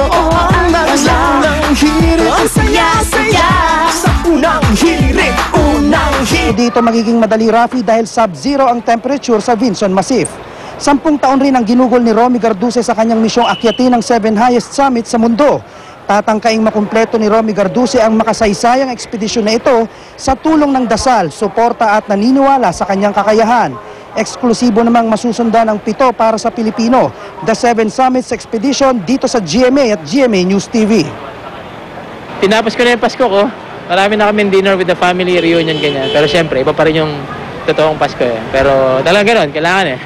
ang naglang hirit. Ang saya-saya Sa unang hirit, unang hirit. Dito magiging madali, Rafi, dahil sub-zero ang temperature sa Vinson Massif. 10 taon rin ang ginugol ni Romy Garduce sa kanyang misyong akyatin ng 7 highest summit sa mundo. Tatangkaing makumpleto ni Romy Garduce ang makasaysayang ekspedisyon na ito sa tulong ng dasal, suporta at naniniwala sa kanyang kakayahan. Eksklusibo namang masusundan ang 7 para sa Pilipino, The 7 Summits Expedition dito sa GMA at GMA News TV. Tinapos ko na yung Pasko ko. Marami na kami dinner with the family, reunion, ganyan. Pero syempre, iba pa rin yung totoong Pasko eh. Pero talagang gano'n, kailangan eh.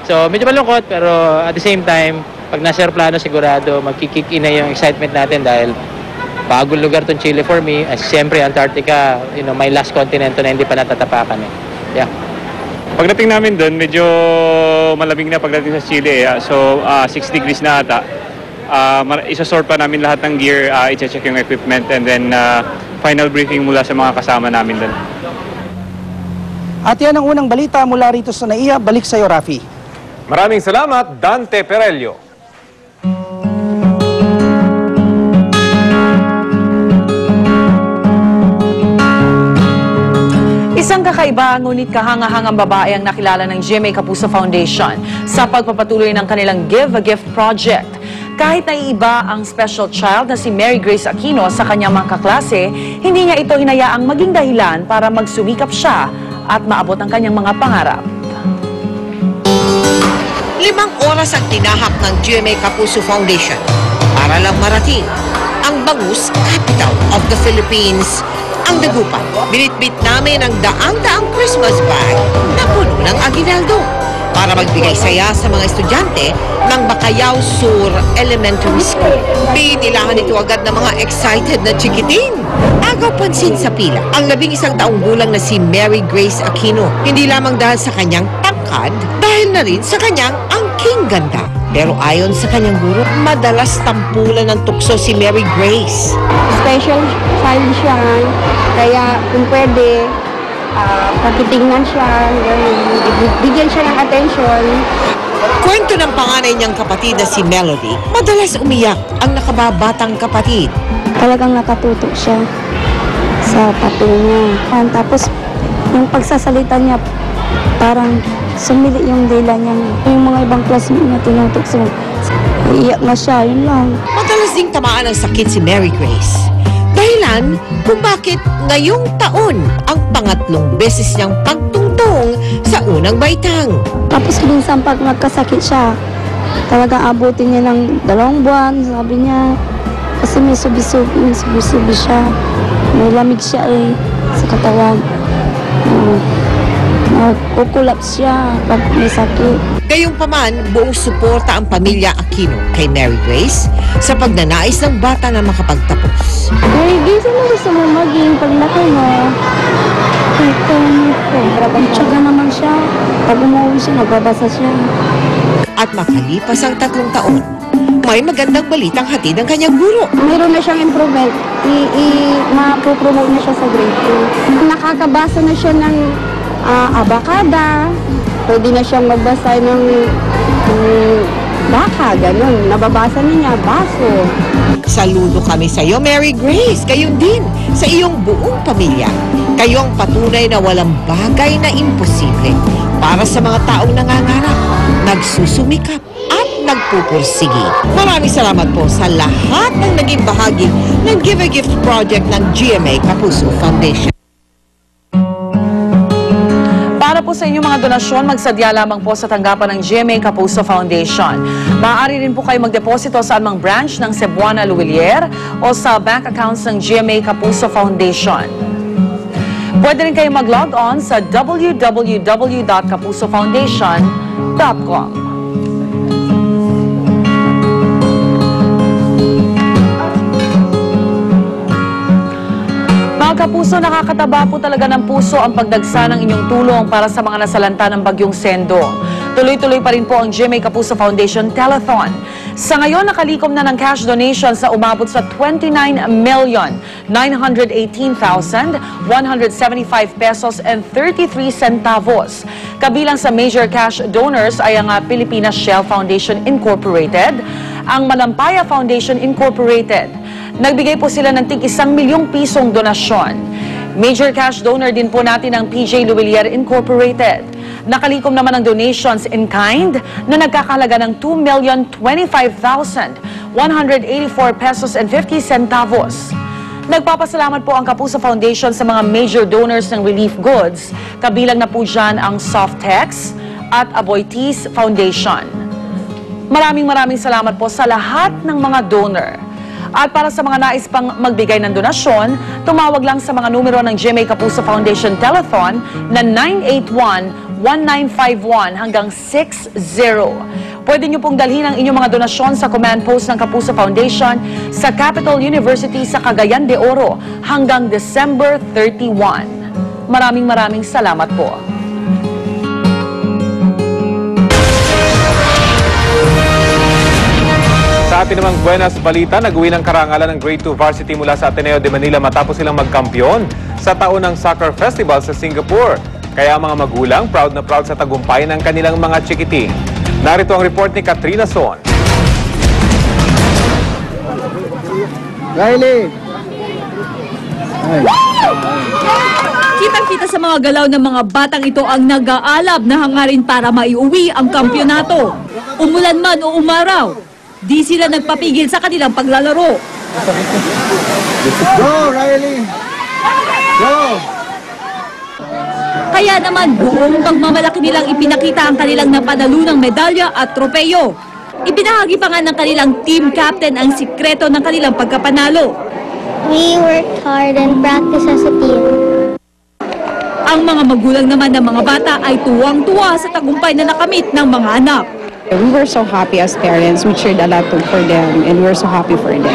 So, medyo malungkot, pero at the same time, pag nasa aeroplano, sigurado, magkikick in na yung excitement natin dahil bagong lugar tong Chile for me. As siyempre, Antarctica, you know, my last continent na hindi pa natatapakan eh. Yeah. Pagdating namin doon, medyo malamig na pagdating sa Chile. So, 6 degrees na ata. Isasort pa namin lahat ng gear, i-check yung equipment, and then final briefing mula sa mga kasama namin doon. At yan ang unang balita mula rito sa NAIA. Balik sa iyo, Rafi. Maraming salamat, Dante Perelio. Isang kakaiba ngunit kahangahangang babae ang nakilala ng GMA Kapuso Foundation sa pagpapatuloy ng kanilang Give a Gift project. Kahit naiiba ang special child na si Mary Grace Aquino sa kanyang mga kaklase, hindi niya ito hinayaang maging dahilan para magsumikap siya at maabot ang kanyang mga pangarap. 5 oras ang tinahak ng GMA Kapuso Foundation para lang marating ang bangus capital of the Philippines, ang Dagupan. Binitbit namin ang daang-daang Christmas bag na puno ng aguinaldo para magbigay saya sa mga estudyante ng Bacayao Sur Elementary School. Pinilahan ito agad ng mga excited na chikitin. Agaw pansin sa pila ang 11 taong gulang na si Mary Grace Aquino. Hindi lamang dahil sa kanyang tangkad, dahil na rin sa kanyang angking ganda. Pero ayon sa kanyang guro, madalas tampulan ng tukso si Mary Grace. Special child siya, kaya kung pwede, patitingnan siya, bigyan siya ng attention. Kwento ng panganay niyang kapatid na si Melody, madalas umiyak ang nakababatang kapatid. Talagang nakatutok siya sa tattoo niya. Tapos yung pagsasalita niya, parang sumili yung dila niya. Yung mga ibang classmate niya tinutokso. Iyak na siya, yun lang. Madalas ding tamaan ng sakit si Mary Grace. Dahilan kung bakit ngayong taon ang pangatlong beses niyang pagtungtong sa unang baitang. Tapos minsan pag nagkasakit siya, talagang abutin niya ng 2 buwan, sabi niya. Kasi may subi-subi siya. May lamig siya sa katawan. Kukulaps siya pag may sakit. Gayunpaman, buong suporta ang pamilya Aquino kay Mary Grace sa pagnanais ng bata na makapagtapos. Mary Grace, ano gusto mo maging paglaki mo? Tsaga naman siya. Pag umuwi siya, nagbabasa siya. At makalipas ang 3 taon, may magandang balitang hatid ng kanyang guro. Mayroon na siyang improvement. Ma-promote na siya sa grade 2. Nakakabasa na siya ng abakada. Pwede na siyang magbasa ng baka, ganun. Nababasa niya, baso. Saludo kami sa iyo, Mary Grace. Kayo din, sa iyong buong pamilya. Kayo ang patunay na walang bagay na imposible para sa mga taong nangangarap, nagsusumikap at nagpupursigi. Maraming salamat po sa lahat ng naging bahagi ng Give a Gift project ng GMA Kapuso Foundation. Para po sa inyong mga donasyon, magsadya lamang po sa tanggapan ng GMA Kapuso Foundation. Maaari rin po kayo magdeposito sa anumang branch ng Cebuana Luwilier o sa bank accounts ng GMA Kapuso Foundation. Pwede rin kayo mag-log on sa www.kapusofoundation.com. Mga kapuso, nakakataba po talaga ng puso ang pagdagsa ng inyong tulong para sa mga nasalanta ng Bagyong Sendo. Tuloy-tuloy pa rin po ang GMA Kapuso Foundation Telethon. Sa ngayon, nakalikom na ng cash donation sa umabot sa 29,918,175 pesos and 33 centavos. Kabilang sa major cash donors ay ang Pilipinas Shell Foundation Incorporated, ang Malampaya Foundation Incorporated. Nagbigay po sila ng tig 1 milyong pisong donasyon. Major cash donor din po natin ang PJ Luwilier Incorporated. Nakalikom naman ang donations in kind na nagkakahalaga ng 2,025,184 pesos and 50 centavos. Nagpapasalamat po ang Kapuso Foundation sa mga major donors ng relief goods. Kabilang na po dyan ang Softex at Aboitiz Foundation. Maraming salamat po sa lahat ng mga donor. At para sa mga nais pang magbigay ng donasyon, tumawag lang sa mga numero ng GMA Kapuso Foundation Telethon na 981-1951 hanggang 60. Pwede nyo pong dalhin ang inyong mga donasyon sa command post ng Kapuso Foundation sa Capital University sa Cagayan de Oro hanggang December 31. Maraming salamat po. Sa atin namang buenas balita, nag-uwi ng karangalan ng Grade 2 Varsity mula sa Ateneo de Manila matapos silang magkampiyon sa taunang soccer festival sa Singapore. Kaya ang mga magulang, proud na proud sa tagumpay ng kanilang mga chikiting. Narito ang report ni Katrina Son. Riley! Kitang-kita sa mga galaw ng mga batang ito ang nag-aalab na hangarin para maiuwi ang kampyonato. Umulan man o umaraw, di sila nagpapigil sa kanilang paglalaro. Go, Riley! Go! Kaya naman buong pagmamalaki nilang ipinakita ang kanilang napanalunang medalya at tropeyo. Ibinahagi pa nga ng kanilang team captain ang sikreto ng kanilang pagkapanalo. We worked hard and practiced as a team. Ang mga magulang naman ng mga bata ay tuwang-tuwa sa tagumpay na nakamit ng mga anak. We were so happy as parents. We cheered a lot for them and we're so happy for them.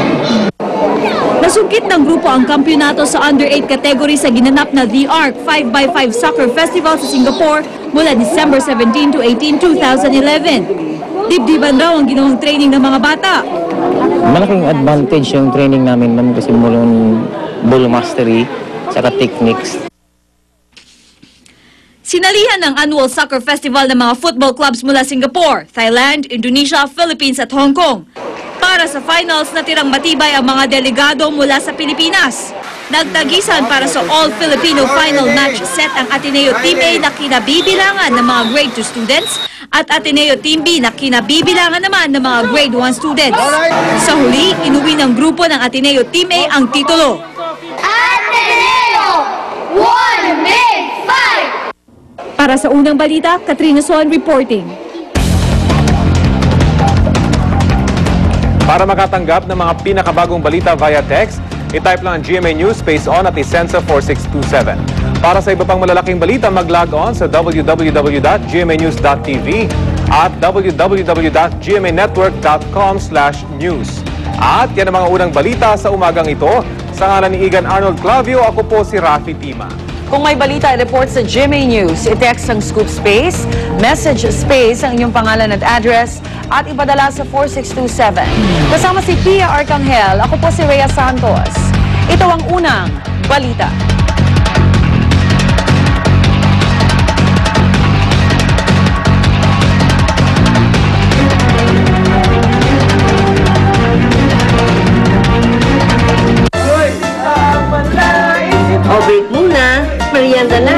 Nasungkit ng grupo ang kampyonato sa Under-8 category sa ginanap na The Arc 5x5 Soccer Festival sa Singapore mula December 17 to 18, 2011. Dibdiban raw ang ginawang training ng mga bata. Malaking advantage yung training namin, ma'am, kasi mulong ball mastery saka techniques. Sinalihan ng annual soccer festival ng mga football clubs mula Singapore, Thailand, Indonesia, Philippines at Hong Kong. Para sa finals, natirang matibay ang mga delegado mula sa Pilipinas. Nagtagisan para sa All-Filipino final match set ang Ateneo Team A na kinabibilangan ng mga Grade 2 students at Ateneo Team B na kinabibilangan naman ng mga Grade 1 students. Sa huli, inuwi ng grupo ng Ateneo Team A ang titulo. Ateneo! One big fight! Para sa unang balita, Katrina Son reporting. Para makatanggap ng mga pinakabagong balita via text, i-type lang ang GMA News Space On at isensa 4627. Para sa iba pang malalaking balita, mag-log on sa www.gmanews.tv at www.gmanetwork.com/news. At yan ang mga unang balita sa umagang ito. Sa ngalan ni Igan Arnold Clavio, ako po si Rafi Tima. Kung may balita, i-report sa GMA News. I-text ang scoop space, message space ang inyong pangalan at address at ipadala sa 4627. Kasama si Pia Arcangel, ako po si Rhea Santos. Ito ang unang balita. O break muna, merienda na.